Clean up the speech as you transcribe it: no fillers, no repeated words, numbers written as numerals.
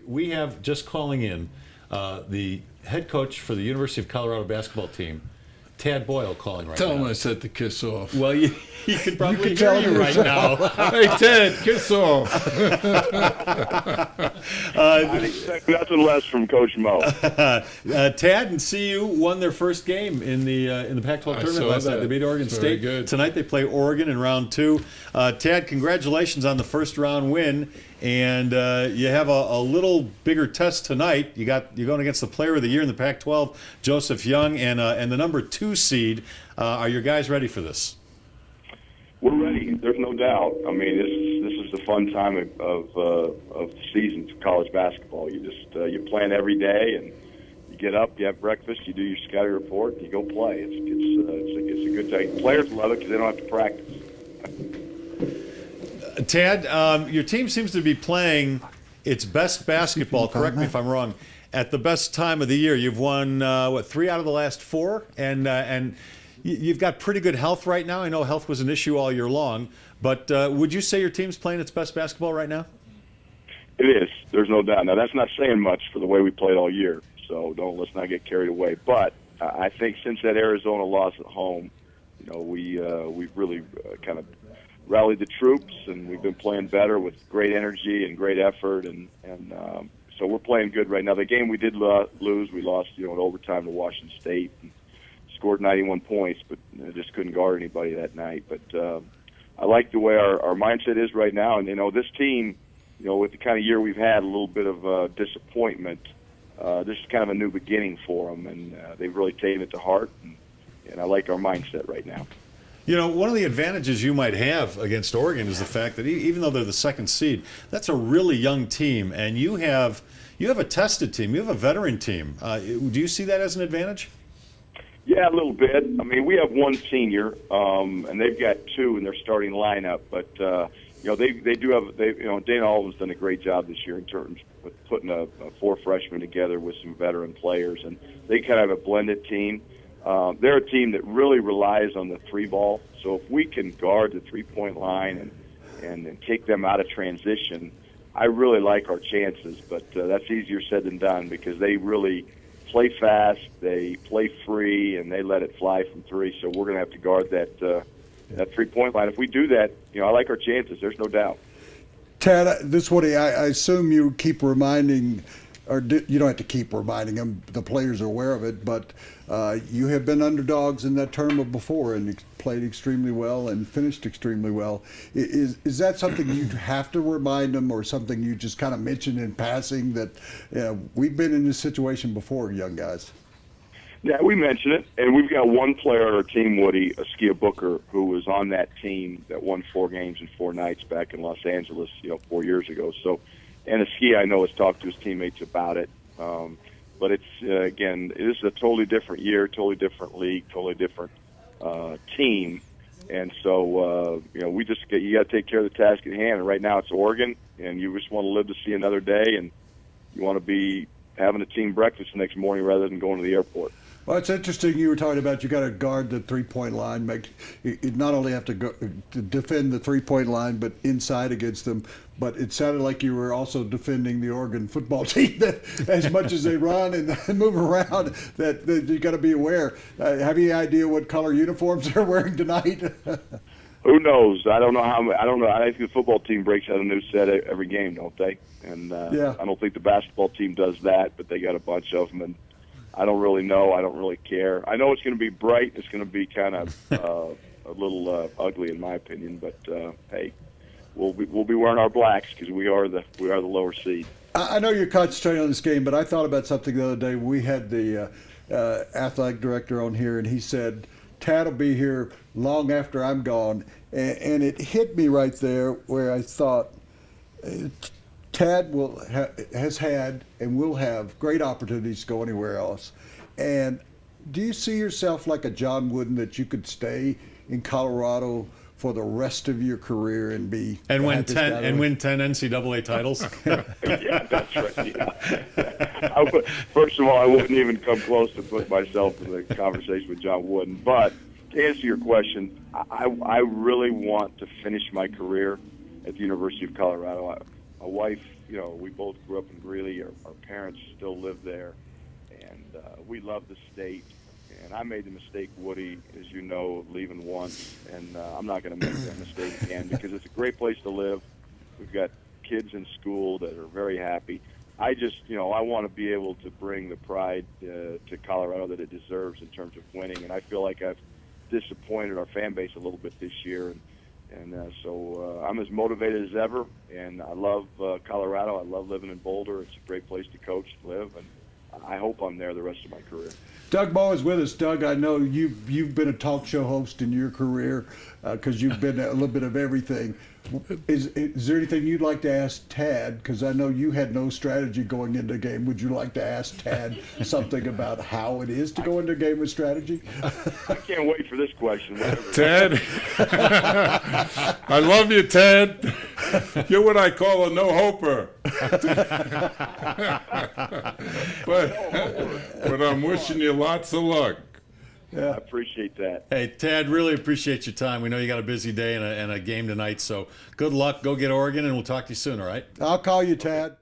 we have just calling in the head coach for the University of Colorado basketball team, Tad Boyle, calling right now. Tell him I said to kiss off. Well, he could probably You can hear you right now. Hey, Ted, kiss off. I'd expect nothing less from Coach Mo. Tad and CU won their first game in the Pac-12 tournament saw last night. that. They beat Oregon Very State. good. Tonight they play Oregon in round 2. Tad, congratulations on the first round win, and you have a little bigger test tonight. You're going against the Player of the Year in the Pac-12, Joseph Young, and the number 2 seed. Are your guys ready for this? We're ready. There's no doubt. I mean, this is the fun time of the season for college basketball. You just you plan every day, and you get up, you have breakfast, you do your scouting report, and you go play. It's a good day. Players love it because they don't have to practice. Tad, your team seems to be playing its best basketball. Correct me if I'm wrong. At the best time of the year, you've won 3 out of the last 4, and you've got pretty good health right now. I know health was an issue all year long, but would you say your team's playing its best basketball right now? It is. There's no doubt. Now, that's not saying much for the way we played all year, so let's not get carried away. But I think since that Arizona loss at home, we've really kind of rallied the troops, and we've been playing better with great energy and great effort, and so we're playing good right now. The game we did lose, we lost, in overtime to Washington State. And scored 91 points, but just couldn't guard anybody that night. But I like the way our mindset is right now. And, this team, with the kind of year we've had, a little bit of disappointment, this is kind of a new beginning for them. And they've really taken it to heart. And I like our mindset right now. One of the advantages you might have against Oregon is the fact that even though they're the 2nd seed, that's a really young team. And you have a tested team. You have a veteran team. Do you see that as an advantage? Yeah, a little bit. I mean, we have 1 senior, and they've got 2 in their starting lineup. But they do have. Dana Alden's done a great job this year in terms of putting a 4 freshmen together with some veteran players, and they kind of have a blended team. They're a team that really relies on the 3 ball. So if we can guard the 3-point line and take them out of transition, I really like our chances. But that's easier said than done because they really play fast, they play free, and they let it fly from 3. So we're going to have to guard that 3-point line. If we do that, I like our chances. There's no doubt. Tad, this Woody, I assume you keep reminding, you don't have to keep reminding them. The players are aware of it, but you have been underdogs in that tournament before and played extremely well and finished extremely well. Is that something you have to remind them, or something you just kind of mention in passing that we've been in this situation before, young guys? Yeah, we mention it, and we've got 1 player on our team, Woody, Askia Booker, who was on that team that won 4 games in 4 nights back in Los Angeles, 4 years ago. So, and Askia, I know, has talked to his teammates about it. But it's again, this is a totally different year, totally different league, totally different team, and so you got to take care of the task at hand. And right now, it's Oregon, and you just want to live to see another day, and you want to be having a team breakfast the next morning rather than going to the airport. Well, it's interesting you were talking about you got to guard the 3-point line. You not only have to defend the 3-point line, but inside against them. But it sounded like you were also defending the Oregon football team that, as much as they run and move around, that you got to be aware. Have you any idea what color uniforms they're wearing tonight? Who knows? I don't know how. I don't know. I think the football team breaks out a new set every game, don't they? And yeah. I don't think the basketball team does that, but they got a bunch of them. And I don't really know. I don't really care. I know it's going to be bright. It's going to be kind of a little ugly, in my opinion. But hey, we'll be wearing our blacks because we are the lower seed. I know you're concentrating on this game, but I thought about something the other day. We had the athletic director on here, and he said, Tad will be here long after I'm gone. And it hit me right there where I thought, Tad has had and will have great opportunities to go anywhere else. And do you see yourself like a John Wooden, that you could stay in Colorado for the rest of your career and be win 10 NCAA titles? Yeah, that's right. Yeah. First of all, I wouldn't even come close to put myself in the conversation with John Wooden. But to answer your question, I really want to finish my career at the University of Colorado. My wife we both grew up in Greeley. Our parents still live there, and we love the state. And I made the mistake, Woody, as you know, leaving once, and I'm not going to make that mistake again because it's a great place to live. We've got kids in school that are very happy. I just, I want to be able to bring the pride to Colorado that it deserves in terms of winning, and I feel like I've disappointed our fan base a little bit this year, and so I'm as motivated as ever, and I love Colorado. I love living in Boulder. It's a great place to coach, to live, and I hope I'm there the rest of my career. Doug Boyle is with us. Doug, I know you've been a talk show host in your career because you've been a little bit of everything. Is there anything you'd like to ask Tad? Because I know you had no strategy going into a game. Would you like to ask Tad something about how it is to go into a game with strategy? I can't wait for this question. Ted, I love you, Ted. You're what I call a no-hoper. but I'm wishing you lots of luck. Yeah. I appreciate that. Hey, Tad, really appreciate your time. We know you got a busy day and a game tonight, so good luck. Go get Oregon, and we'll talk to you soon, all right? I'll call you, Tad.